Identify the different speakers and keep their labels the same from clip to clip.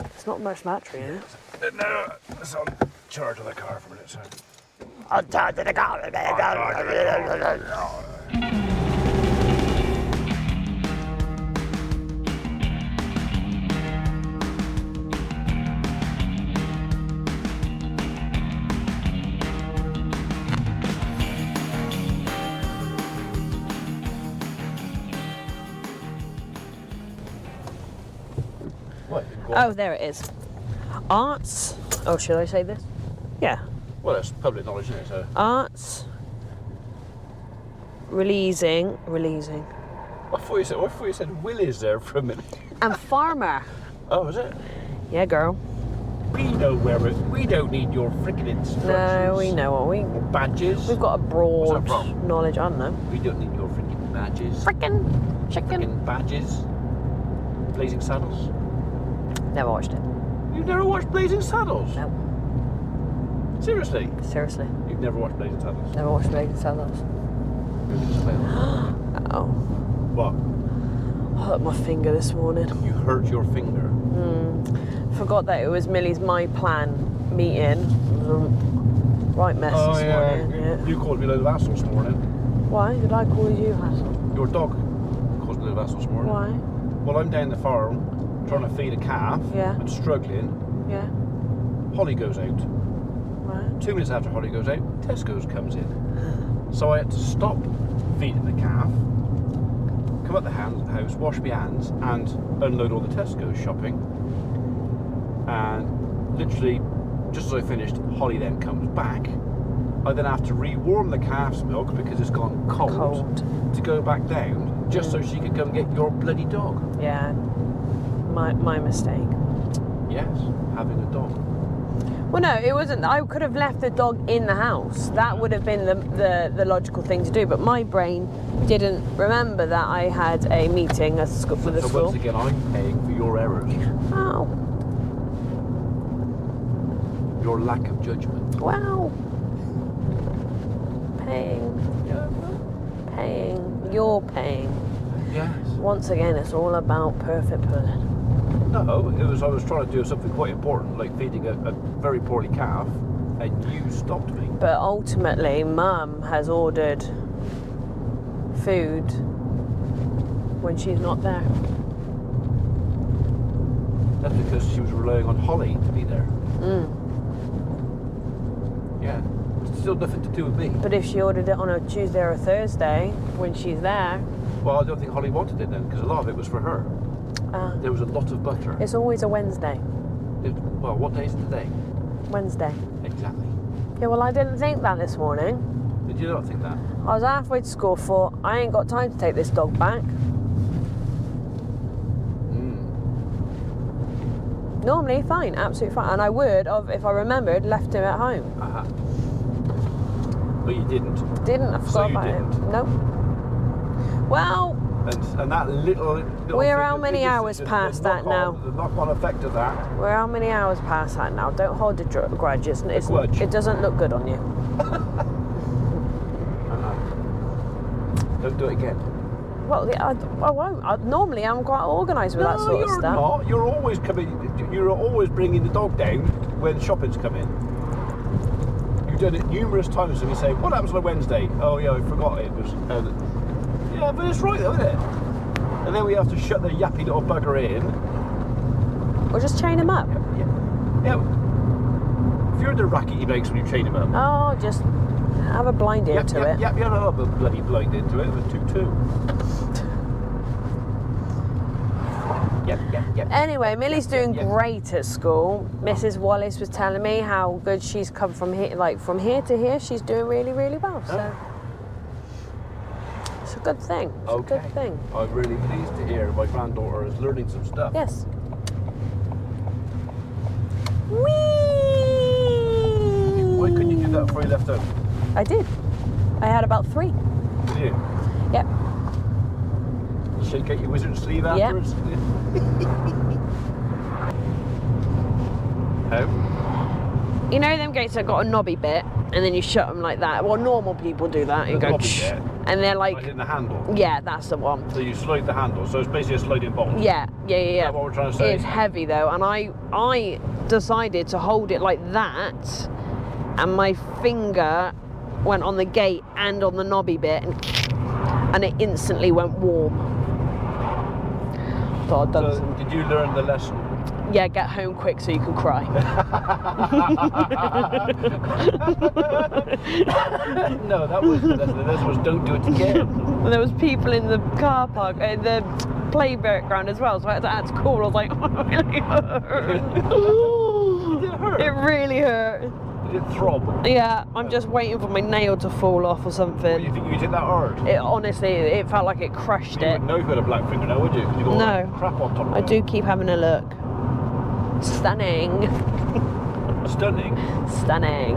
Speaker 1: It's not much battery in it.
Speaker 2: No, it's on charge of the car for a minute, so.
Speaker 1: On charge of the car. Oh, there it is. Arts. Oh, should I say this? Yeah.
Speaker 2: Well, it's public knowledge, isn't it? So.
Speaker 1: Arts. Releasing.
Speaker 2: I thought you said Willies there for a minute.
Speaker 1: And farmer.
Speaker 2: Oh, is it?
Speaker 1: Yeah, girl.
Speaker 2: We know where we don't need your frickin' instructions.
Speaker 1: No, we know what we.
Speaker 2: Or badges.
Speaker 1: We've got a broad knowledge. I don't know.
Speaker 2: We don't need your frickin' badges.
Speaker 1: Frickin' chicken.
Speaker 2: Frickin' badges. Blazing Saddles.
Speaker 1: Never watched it.
Speaker 2: You've never watched Blazing Saddles?
Speaker 1: No.
Speaker 2: Seriously?
Speaker 1: Seriously.
Speaker 2: You've never watched Blazing Saddles?
Speaker 1: Never watched Blazing Saddles. Oh.
Speaker 2: What?
Speaker 1: I hurt my finger this morning.
Speaker 2: You hurt your finger?
Speaker 1: Forgot that it was Millie's My Plan meeting. It was a right mess this morning. Yeah.
Speaker 2: You called me a load of hassle this morning.
Speaker 1: Why did I call you hassle?
Speaker 2: Your dog caused a load of hassle this morning.
Speaker 1: Why?
Speaker 2: Well, I'm down the farm trying to feed a calf.
Speaker 1: Yeah.
Speaker 2: And struggling.
Speaker 1: Yeah.
Speaker 2: Holly goes out.
Speaker 1: Right.
Speaker 2: 2 minutes after Holly goes out, Tesco's comes in. So I had to stop feeding the calf, come up the house, wash my hands, and unload all the Tesco's shopping. And literally, just as I finished, Holly then comes back. I then have to rewarm the calf's milk because it's gone cold. To go back down, just so she could come and get your bloody dog.
Speaker 1: Yeah. My mistake.
Speaker 2: Yes, having a dog.
Speaker 1: Well, no, it wasn't. I could have left the dog in the house. That would have been the logical thing to do. But my brain didn't remember that I had a meeting with the school.
Speaker 2: So once again, I'm paying for your errors.
Speaker 1: Oh.
Speaker 2: Your lack of judgment.
Speaker 1: Wow. Paying.
Speaker 2: Yeah.
Speaker 1: Paying. You're paying.
Speaker 2: Yes.
Speaker 1: Once again, it's all about perfect pudding.
Speaker 2: No, I was trying to do something quite important, like feeding a very poorly calf, and you stopped me.
Speaker 1: But ultimately, Mum has ordered food when she's not there.
Speaker 2: That's because she was relying on Holly to be there. Yeah, it's still nothing to do with me.
Speaker 1: But if she ordered it on a Tuesday or a Thursday when she's there...
Speaker 2: Well, I don't think Holly wanted it then, because a lot of it was for her. There was a lot of butter.
Speaker 1: It's always a Wednesday.
Speaker 2: Well, what day is it today?
Speaker 1: Wednesday.
Speaker 2: Exactly.
Speaker 1: Yeah, well, I didn't think that this morning.
Speaker 2: Did you not think that?
Speaker 1: I was halfway to school, thought, I ain't got time to take this dog back. Normally, fine, absolutely fine. And I would have, if I remembered, left him at home.
Speaker 2: But you didn't.
Speaker 1: Didn't, I forgot about it. Nope. Well...
Speaker 2: And that little
Speaker 1: we're how many hours past that now?
Speaker 2: The knock-on effect of that.
Speaker 1: We're how many hours past that now? Don't hold a grudge. It doesn't look good on you.
Speaker 2: Don't do it again.
Speaker 1: Well, I won't. Normally, I'm quite organised with that sort of stuff.
Speaker 2: No, you're not. You're always bringing the dog down when shopping's come in. You've done it numerous times, and you say, "What happens on a Wednesday?" Oh yeah, I forgot it was. Yeah, but it's right though, isn't it? And then we have to shut the yappy little bugger in.
Speaker 1: Or just chain him up.
Speaker 2: Yeah. If you're the racket he makes when you chain him up.
Speaker 1: Oh, just have a blind ear to it.
Speaker 2: Yeah, no, but bloody blind ear to it with 2-2. Yep.
Speaker 1: Anyway, Millie's doing great at school. Mrs. Wallace was telling me how good she's come from here, from here to here. She's doing really, really well. So. It's a good thing. It's a good thing.
Speaker 2: I'm really pleased to hear my granddaughter is learning some stuff.
Speaker 1: Yes. Whee!
Speaker 2: Why couldn't you do that before you left home?
Speaker 1: I did. I had about 3.
Speaker 2: Did you?
Speaker 1: Yep.
Speaker 2: Shake out your wizard sleeve afterwards?
Speaker 1: Yep.
Speaker 2: How?
Speaker 1: you know them gates that got a knobby bit, and then you shut them like that. Well, normal people do that. You
Speaker 2: The
Speaker 1: go,
Speaker 2: knobby bit?
Speaker 1: and they're like,
Speaker 2: in the handle.
Speaker 1: yeah, that's the one.
Speaker 2: So you slide the handle. So it's basically a sliding bolt.
Speaker 1: Yeah.
Speaker 2: Is that what we're trying to say?
Speaker 1: It's heavy though, and I decided to hold it like that, and my finger went on the gate and on the knobby bit, and it instantly went warm. Thought I'd done
Speaker 2: So did you learn the lesson?
Speaker 1: Yeah, get home quick so you can cry.
Speaker 2: No, that wasn't the lesson. The lesson was don't do it again.
Speaker 1: And there was people in the car park, in the playground as well, so I had to call. I was like, oh, it really hurt.
Speaker 2: Did it hurt?
Speaker 1: It really hurt.
Speaker 2: Did it throb?
Speaker 1: Yeah, I'm just waiting for my nail to fall off or
Speaker 2: What,
Speaker 1: something.
Speaker 2: you think you did that hard?
Speaker 1: It honestly, it felt like it crushed
Speaker 2: You
Speaker 1: it.
Speaker 2: wouldn't know if you had a black fingernail, would you? 'Cause you got all
Speaker 1: No.
Speaker 2: that crap on top of
Speaker 1: I
Speaker 2: it.
Speaker 1: do keep having a look. Stunning.
Speaker 2: Stunning.
Speaker 1: Stunning.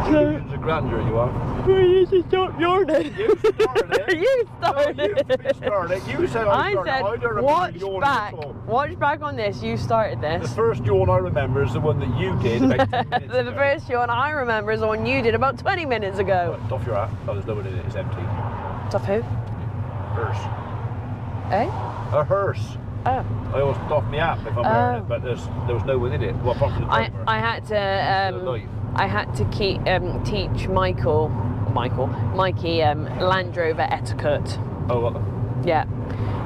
Speaker 2: Illusions of grandeur you are.
Speaker 1: You should stop yawning.
Speaker 2: You started it.
Speaker 1: You
Speaker 2: No,
Speaker 1: started
Speaker 2: you started it. You said I
Speaker 1: I
Speaker 2: started it. I
Speaker 1: said,
Speaker 2: don't remember
Speaker 1: watch
Speaker 2: yawning
Speaker 1: back.
Speaker 2: at all.
Speaker 1: Watch back on this. You started
Speaker 2: The
Speaker 1: this.
Speaker 2: first yawn I remember is the one that you did about 10 minutes
Speaker 1: The
Speaker 2: ago.
Speaker 1: first yawn I remember is the one you did about 20 minutes ago.
Speaker 2: Right, doff your hat. Oh, there's no one in it. It's empty.
Speaker 1: Tough who?
Speaker 2: Hearse.
Speaker 1: Eh?
Speaker 2: A hearse.
Speaker 1: Oh.
Speaker 2: I always doff my hat if I'm wearing it, but there was no one in it. Well, apart from the driver.
Speaker 1: I had
Speaker 2: Still
Speaker 1: to
Speaker 2: alive.
Speaker 1: I had to teach Mikey Land Rover etiquette.
Speaker 2: Oh, what?
Speaker 1: Yeah.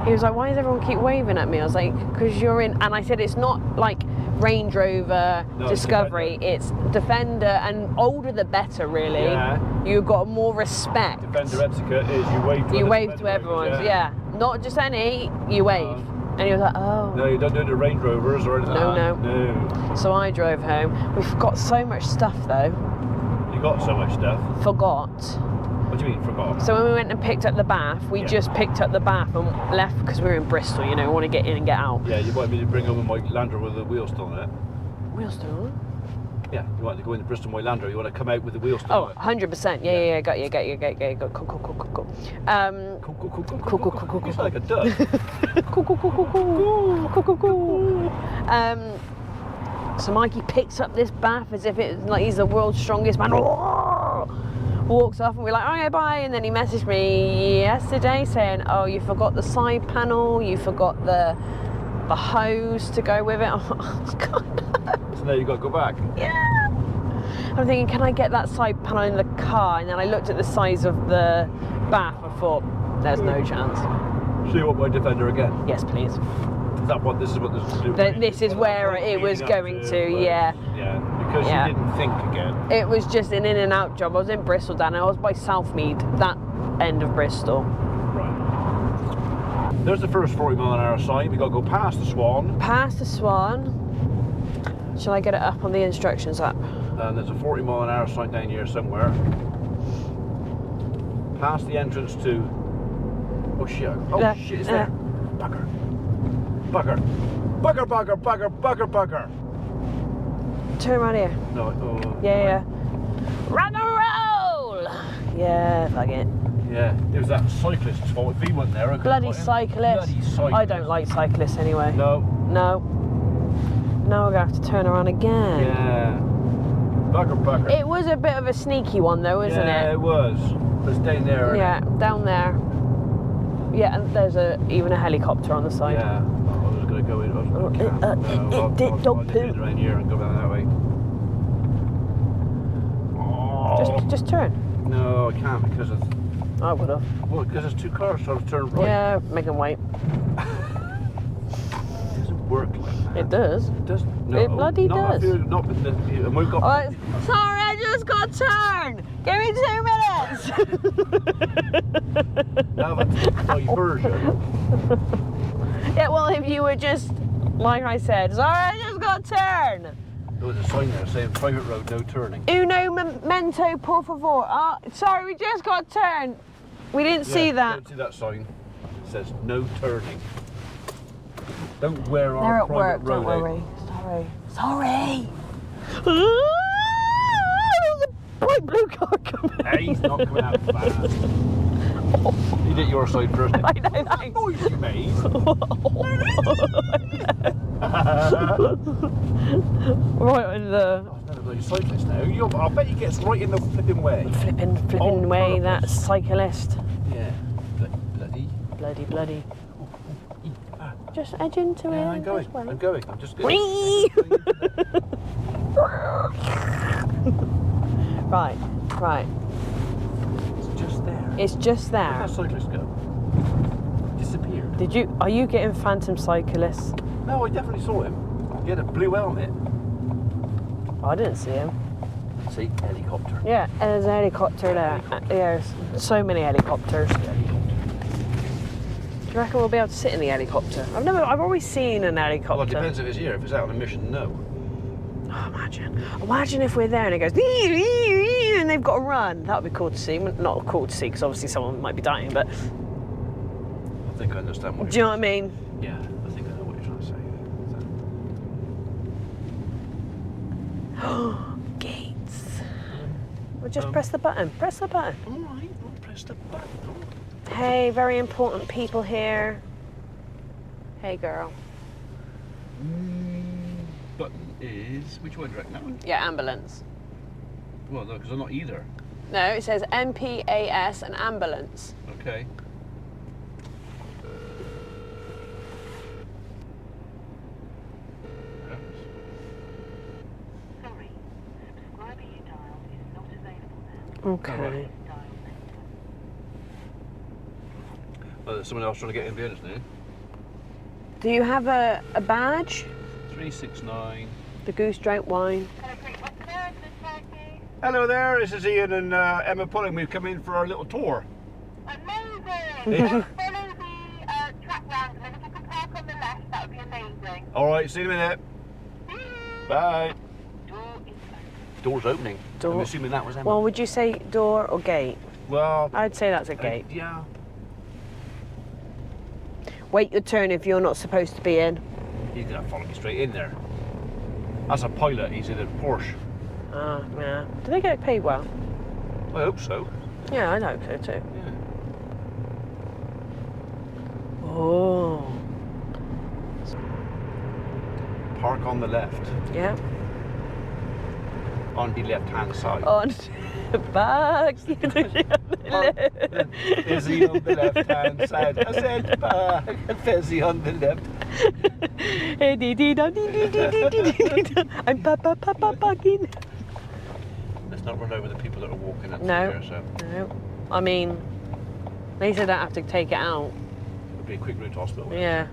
Speaker 1: He was like, why does everyone keep waving at me? I was like, because you're in, and I said it's not like Range Rover,
Speaker 2: No,
Speaker 1: Discovery, it's Defender, and older the better really.
Speaker 2: Yeah.
Speaker 1: You've got more respect.
Speaker 2: Defender etiquette is you wave to
Speaker 1: You
Speaker 2: other
Speaker 1: wave
Speaker 2: Defender
Speaker 1: to everyone,
Speaker 2: rovers,
Speaker 1: yeah. Not just any, you wave. And he was like, oh.
Speaker 2: No, you don't do the Range Rovers or anything
Speaker 1: No,
Speaker 2: like that. No.
Speaker 1: So I drove home. We've got so much stuff though.
Speaker 2: You got so much stuff.
Speaker 1: Forgot.
Speaker 2: What do you mean, forgot?
Speaker 1: So when we went and picked up the bath, we
Speaker 2: Yeah.
Speaker 1: just picked up the bath and left because we were in Bristol, you know, we want to get in and get out.
Speaker 2: Yeah, you wanted me to bring over my Land Rover with the wheel still on it.
Speaker 1: We're still on.
Speaker 2: Yeah, you wanted to go into Bristol my Land Rover, you want to come out with the wheel still
Speaker 1: Oh,
Speaker 2: on it.
Speaker 1: 100%. Yeah, got you. Cool.
Speaker 2: Cool.
Speaker 1: Cool.
Speaker 2: You sound like a duck.
Speaker 1: Cool. So Mikey picks up this bath as if it's like he's the world's strongest man. Walks off and we're like, okay, bye. And then he messaged me yesterday saying, oh, you forgot the side panel, you forgot the hose to go with it. I'm like, oh, God, no.
Speaker 2: So now you got to go back.
Speaker 1: Yeah. I'm thinking, can I get that side panel in the car? And then I looked at the size of the bath. I thought, there's no chance.
Speaker 2: So you want my Defender again?
Speaker 1: Yes, please.
Speaker 2: Is that what this is? What this is doing?
Speaker 1: This is where it was going to. Yeah.
Speaker 2: Yeah, because
Speaker 1: Yeah.
Speaker 2: you didn't think again.
Speaker 1: It was just an in and out job. I was in Bristol, Dan. I was by Southmead, that end of Bristol.
Speaker 2: Right. There's the first 40-mile-an-hour sign. We got to go past the Swan,
Speaker 1: Past the Swan. Shall I get it up on the instructions app?
Speaker 2: and there's a 40-mile-an-hour sign down here somewhere. Past the entrance to. Oh shit! Oh shit! It's there. Bugger! Bugger! Bugger! Bugger! Bugger! Bugger! Bugger!
Speaker 1: Turn around here.
Speaker 2: No. Oh,
Speaker 1: Yeah. Rock and roll! Yeah, fuck it.
Speaker 2: Yeah. It was that cyclist's fault. If he wasn't there, I could've
Speaker 1: Bloody
Speaker 2: got him.
Speaker 1: cyclist.
Speaker 2: Bloody cyclist.
Speaker 1: I don't like cyclists anyway.
Speaker 2: No.
Speaker 1: No. Now we're going to have to turn around again.
Speaker 2: Yeah. Bugger! Bugger!
Speaker 1: It was a bit of a sneaky one though, isn't
Speaker 2: Yeah,
Speaker 1: it?
Speaker 2: it was. It's down there.
Speaker 1: Yeah, down there. Yeah, and there's even a helicopter on the side.
Speaker 2: Yeah. I was going to go in. I was going to
Speaker 1: Don't
Speaker 2: poo.
Speaker 1: poo.
Speaker 2: Around here and go down that way. Oh.
Speaker 1: Just turn.
Speaker 2: No, I can't because of.
Speaker 1: I would have.
Speaker 2: Well, because there's two cars, so I've turned right.
Speaker 1: Yeah, make them wait.
Speaker 2: It doesn't work like that.
Speaker 1: It does.
Speaker 2: It does. No,
Speaker 1: It bloody
Speaker 2: not
Speaker 1: does.
Speaker 2: If you're not with the, and we've got.
Speaker 1: Oh, sorry, I just got turned. Give me 2 minutes.
Speaker 2: Now that's the diversion.
Speaker 1: Yeah, well, if you were just, like I said, sorry, I just got turned.
Speaker 2: There was a sign there saying private road, no turning.
Speaker 1: Uno momento, por favor. Sorry, we just got turned. We didn't see that.
Speaker 2: Don't see that sign. It says no turning. Don't wear
Speaker 1: They're
Speaker 2: our
Speaker 1: at
Speaker 2: private
Speaker 1: work,
Speaker 2: road
Speaker 1: don't
Speaker 2: out.
Speaker 1: worry. Sorry. There's a bright blue car coming.
Speaker 2: Hey, he's not coming out fast. You did your side first.
Speaker 1: I know,
Speaker 2: What
Speaker 1: thanks.
Speaker 2: noise you made?
Speaker 1: Right in the
Speaker 2: Oh, another bloody cyclist now. I bet he gets right in the flipping way.
Speaker 1: flipping way, that
Speaker 2: purpose.
Speaker 1: cyclist.
Speaker 2: Yeah.
Speaker 1: Bloody. Just edge into it.
Speaker 2: Yeah, I'm going. I'm just going.
Speaker 1: Whee! Right.
Speaker 2: It's just there.
Speaker 1: It's just
Speaker 2: Where'd
Speaker 1: there.
Speaker 2: that cyclist go? Disappeared.
Speaker 1: Are you getting phantom cyclists?
Speaker 2: No, I definitely saw him. He had a blue helmet.
Speaker 1: I didn't see him.
Speaker 2: See, helicopter.
Speaker 1: Yeah, there's a helicopter there. There's so many helicopters. Do you reckon we'll be able to sit in the helicopter? I've always seen an helicopter.
Speaker 2: Well, it depends if it's here. If it's out on a mission, no.
Speaker 1: Oh, imagine if we're there and it goes and they've got to run. That would be cool to see. Not cool to see because obviously someone might be dying, but
Speaker 2: I think I understand what
Speaker 1: do you know what I mean?
Speaker 2: Yeah, I think I know what you're trying to say.
Speaker 1: Gates. Well, just press the button. Press the button.
Speaker 2: All right, I'll press the button.
Speaker 1: Hey, very important people here. Hey, girl.
Speaker 2: Button is which one? Do you reckon that one?
Speaker 1: Yeah, ambulance.
Speaker 2: Well, no, because I'm not either.
Speaker 1: No, it says MPAS and ambulance.
Speaker 2: Okay.
Speaker 3: Sorry, the subscriber you dialed is not available now.
Speaker 1: Okay.
Speaker 2: Well, there's someone else trying to get in behind us now.
Speaker 1: Do you have a badge?
Speaker 2: 369.
Speaker 1: The goose drank wine.
Speaker 2: Hello there, this is Ian and Emma Pulling. We've come in for our little tour.
Speaker 3: Amazing!
Speaker 2: Yeah.
Speaker 3: Follow the track round, and then if you can park on the left, that would be amazing.
Speaker 2: All right, see you in a minute. Bye.
Speaker 3: Door is open.
Speaker 2: Door's opening.
Speaker 1: Door.
Speaker 2: I'm assuming that was Emma.
Speaker 1: Well, would you say door or gate?
Speaker 2: Well,
Speaker 1: I'd say that's a gate.
Speaker 2: yeah.
Speaker 1: Wait your turn if you're not supposed to be in.
Speaker 2: He's gonna follow me straight in there. That's a pilot. He's in a Porsche.
Speaker 1: Ah, yeah. Do they get paid well?
Speaker 2: I hope so.
Speaker 1: Yeah, I hope so too.
Speaker 2: Yeah.
Speaker 1: Oh.
Speaker 2: Park on the left.
Speaker 1: Yeah.
Speaker 2: On the left-hand side.
Speaker 1: On back.
Speaker 2: Fizzy on the left-hand side. I said back. Fizzy on the left.
Speaker 1: I'm parking.
Speaker 2: Let's not run over the people that are walking up
Speaker 1: No.
Speaker 2: there, so
Speaker 1: No. I mean, they said I have to take it out.
Speaker 2: it'll be a quick route to hospital.
Speaker 1: Yeah.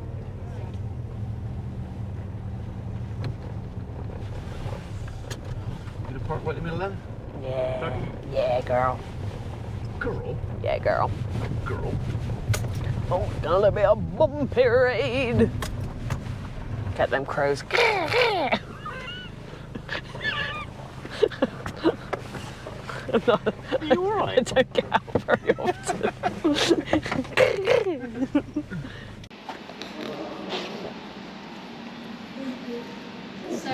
Speaker 2: You gonna park right in the middle then?
Speaker 1: Yeah. Yeah, girl.
Speaker 2: Girl.
Speaker 1: Yeah, girl.
Speaker 2: Girl.
Speaker 1: Oh, it's gonna be a bumpy ride. Get them crows. I'm not,
Speaker 2: Are you all
Speaker 1: I
Speaker 2: right?
Speaker 1: don't get out very often.
Speaker 4: So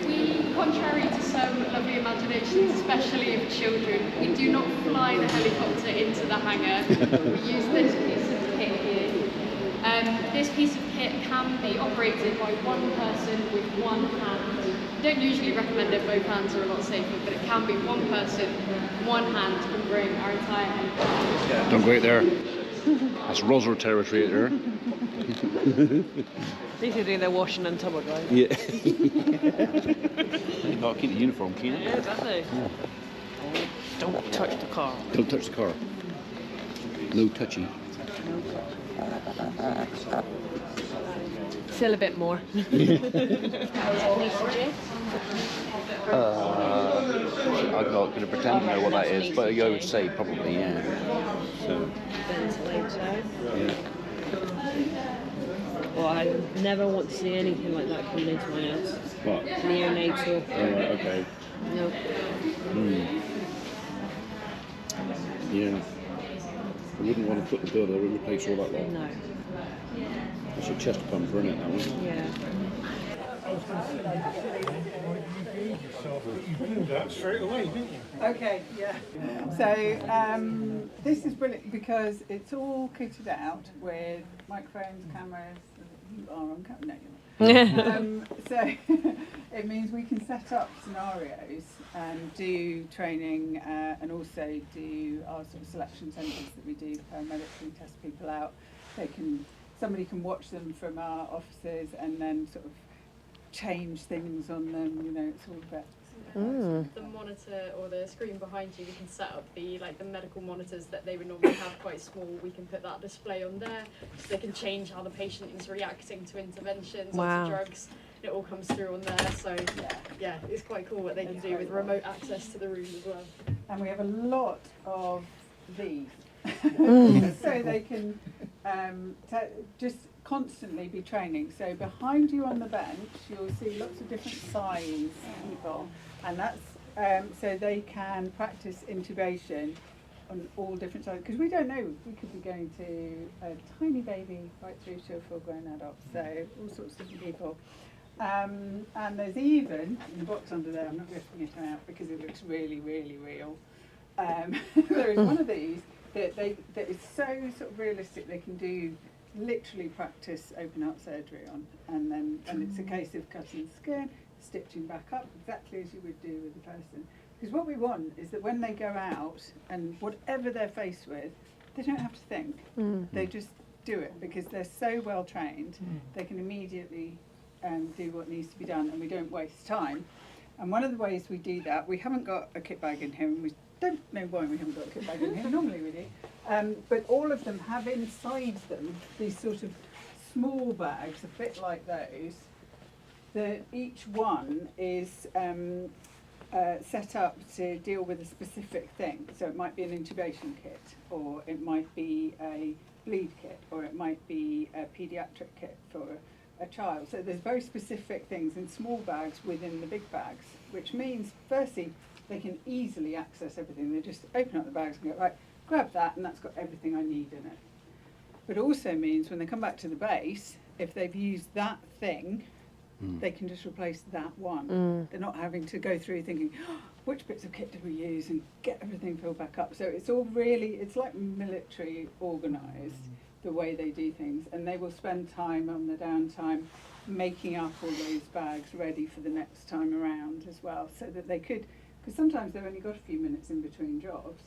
Speaker 4: we, contrary to some lovely imaginations, especially of children, we do not fly the helicopter into the hangar. We use this piece of kit here. This piece of kit can be operated by one person with one hand. We don't usually recommend it, both hands are a lot safer, but it can be one person, one hand can bring our entire helicopter.
Speaker 5: Don't go out there. That's Roswell territory out there.
Speaker 1: These are doing their washing and tubber, guys.
Speaker 5: Yeah. You gotta keep the uniform clean.
Speaker 1: Yeah, exactly. Don't touch the car.
Speaker 5: Don't touch the car. No touchy.
Speaker 1: Still a bit more.
Speaker 5: I'm not going to pretend to know what that is, but I would say probably, yeah. So,
Speaker 1: Ventilator.
Speaker 5: yeah.
Speaker 1: Well, I never want to see anything like that coming into my house.
Speaker 5: What?
Speaker 1: Neonatal.
Speaker 5: Oh, right, okay.
Speaker 1: No.
Speaker 5: Yeah. I wouldn't want to put the builder and replace all that lot.
Speaker 1: No.
Speaker 5: It's a chest pump, isn't it, that one?
Speaker 1: Yeah.
Speaker 6: You blew that straight away, didn't you?
Speaker 7: Okay, yeah. So this is brilliant because it's all kitted out with microphones, cameras. You are on camera, no, you're not. So it means we can set up scenarios and do training and also do our sort of selection centres that we do paramedically test people out. Somebody can watch them from our offices and then sort of change things on them. You know, it's all about.
Speaker 4: The monitor or the screen behind you, we can set up the medical monitors that they would normally have quite small. We can put that display on there, so they can change how the patient is reacting to interventions or to drugs. It all comes through on there. So yeah, it's quite cool what they can do with remote access to the room as well.
Speaker 7: And we have a lot of these, so they can just constantly be training. So behind you on the bench, you'll see lots of different size people, and that's so they can practice intubation on all different sizes. Because we don't know, we could be going to a tiny baby right through to a full-grown adult. So all sorts of different people. And there's even in the box under there. I'm not lifting it out because it looks really, really real. There is one of these that is so sort of realistic. They can do literally practice open heart surgery on, and it's a case of cutting the skin, stitching back up exactly as you would do with a person. Because what we want is that when they go out and whatever they're faced with, they don't have to think. They just do it because they're so well trained. They can immediately do what needs to be done, and we don't waste time. And one of the ways we do that, we haven't got a kit bag in here, and we don't know why we haven't got a kit bag in here. Normally we do. But all of them have inside them these sort of small bags, a bit like those, that each one is set up to deal with a specific thing. So it might be an intubation kit, or it might be a bleed kit, or it might be a paediatric kit for a child. So there's very specific things in small bags within the big bags, which means, firstly, they can easily access everything. They just open up the bags and go, right, grab that, and that's got everything I need in it. But also means when they come back to the base, if they've used that thing, they can just replace that one. They're not having to go through thinking, oh, which bits of kit did we use, and get everything filled back up. So it's all really, it's like military organised, the way they do things. And they will spend time on the downtime making up all those bags ready for the next time around as well, so that they could, because sometimes they've only got a few minutes in between jobs,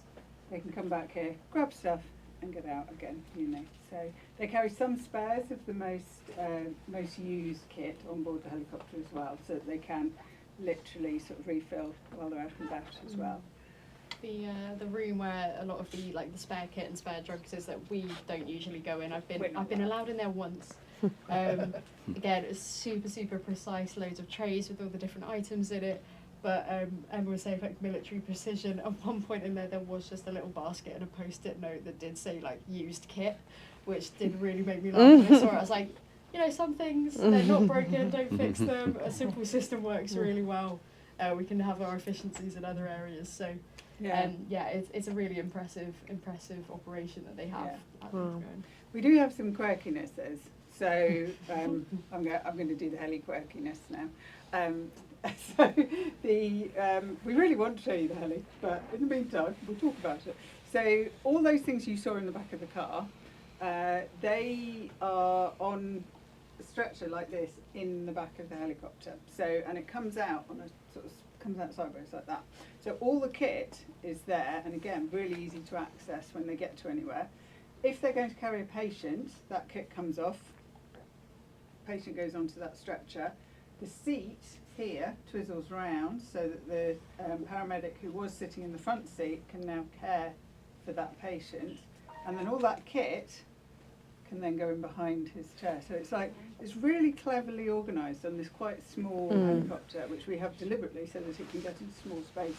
Speaker 7: they can come back here, grab stuff, and get out again, you know. So they carry some spares of the most used kit on board the helicopter as well, so that they can literally sort of refill while they're out and about as well.
Speaker 4: The room where a lot of the spare kit and spare drugs is that we don't usually go in. I've been allowed in there once. Again, it's super precise, loads of trays with all the different items in it. But Emma was saying like military precision. At one point in there was just a little basket and a post-it note that did say like used kit, which did really make me laugh when I saw it. I was like, you know, some things, they're not broken, don't fix them. A simple system works really well. We can have our efficiencies in other areas. So it's a really impressive operation that they have.
Speaker 7: We do have some quirkinesses. So I'm going to do the heli quirkiness now. So we really want to show you the heli, but in the meantime, we'll talk about it. So all those things you saw in the back of the car, they are on a stretcher like this in the back of the helicopter. So, and it comes out on a sort of, comes out sideways like that. So all the kit is there, and again, really easy to access when they get to anywhere. If they're going to carry a patient, that kit comes off. Patient goes onto that stretcher. The seat here twizzles round so that the paramedic who was sitting in the front seat can now care for that patient, and then all that kit can then go in behind his chair. So it's like, it's really cleverly organised on this quite small helicopter, which we have deliberately so that it can get into small spaces.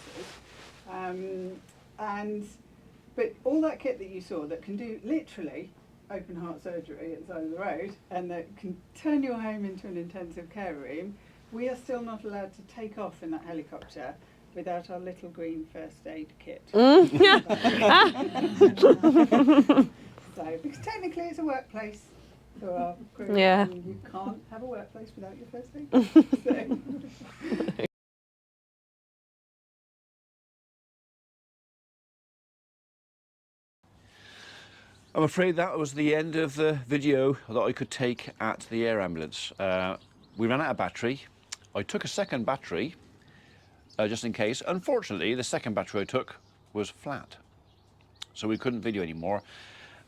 Speaker 7: But all that kit that you saw that can do literally open heart surgery at the side of the road, and that can turn your home into an intensive care room, we are still not allowed to take off in that helicopter without our little green first aid kit. So, because technically it's a workplace, who are crew,
Speaker 1: Yeah.
Speaker 7: and you can't have a workplace without your first aid kit. So.
Speaker 2: I'm afraid that was the end of the video that I could take at the air ambulance. We ran out of battery. I took a second battery just in case. Unfortunately, the second battery I took was flat, so we couldn't video anymore.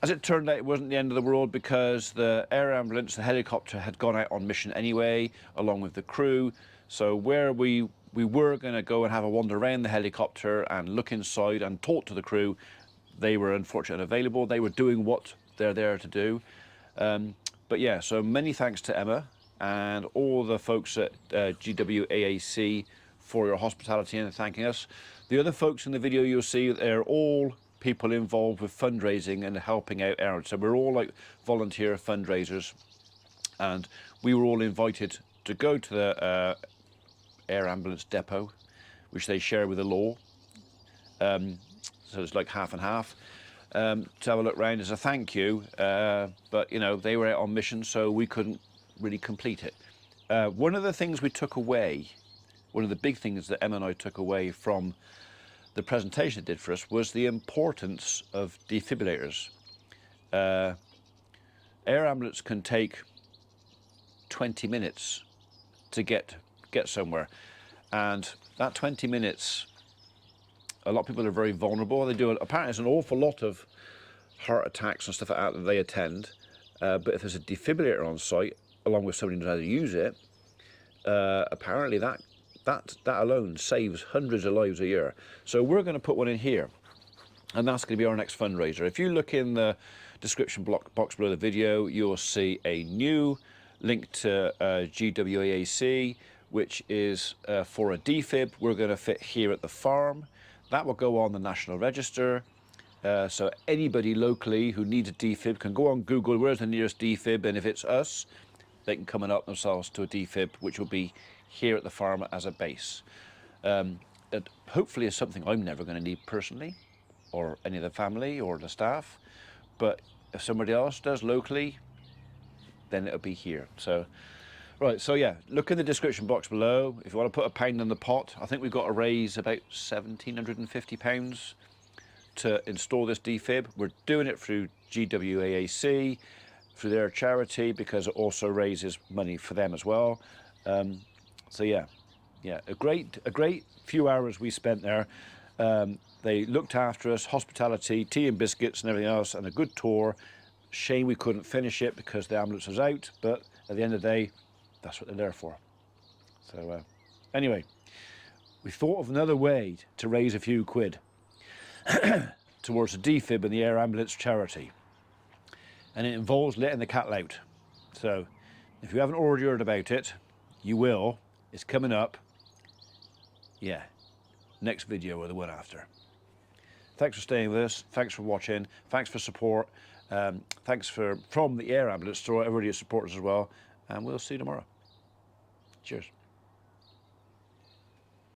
Speaker 2: As it turned out, it wasn't the end of the world because the air ambulance, the helicopter, had gone out on mission anyway, along with the crew. So where we were going to go and have a wander around the helicopter and look inside and talk to the crew, they were unfortunately unavailable. They were doing what they're there to do. But yeah, so many thanks to Emma and all the folks at GWAAC for your hospitality and thanking us. The other folks in the video you'll see, they're all people involved with fundraising and helping out Aaron. So we're all like volunteer fundraisers, and we were all invited to go to the air ambulance depot, which they share with the law. So it's like half and half, to have a look round as a thank you. But you know, they were out on mission, so we couldn't really complete it. One of the things we took away, one of the big things that Emma and I took away from the presentation it did for us, was the importance of defibrillators. Air ambulance can take 20 minutes to get somewhere, and that 20 minutes, a lot of people are very vulnerable. They do, apparently there's an awful lot of heart attacks and stuff like that that they attend, but if there's a defibrillator on site along with somebody who knows how to use it, apparently that alone saves hundreds of lives a year. So we're going to put one in here, and that's going to be our next fundraiser. If you look in the description box below the video, you'll see a new link to GWAAC, which is for a defib we're going to fit here at the farm. That will go on the National Register, so anybody locally who needs a defib can go on Google, where's the nearest defib, and if it's us, they can come and help themselves to a defib, which will be here at the farm as a base. It hopefully is something I'm never going to need personally, or any of the family or the staff, but if somebody else does locally, then it'll be here. So right, so yeah, look in the description box below if you want to put £1 in the pot. I think we've got to raise about £1,750 to install this defib. We're doing it through GWAAC, through their charity, because it also raises money for them as well. So yeah, a great few hours we spent there. They looked after us, hospitality, tea and biscuits and everything else, and a good tour. Shame we couldn't finish it because the ambulance was out, but at the end of the day, that's what they're there for. So anyway, we thought of another way to raise a few quid towards the defib and the air ambulance charity, and it involves letting the cat out. So if you haven't already heard about it, you will. It's coming up. Yeah, next video or the one after. Thanks for staying with us. Thanks for watching. Thanks for support. Thanks from the air ambulance to everybody who supports us as well. And we'll see you tomorrow. Cheers.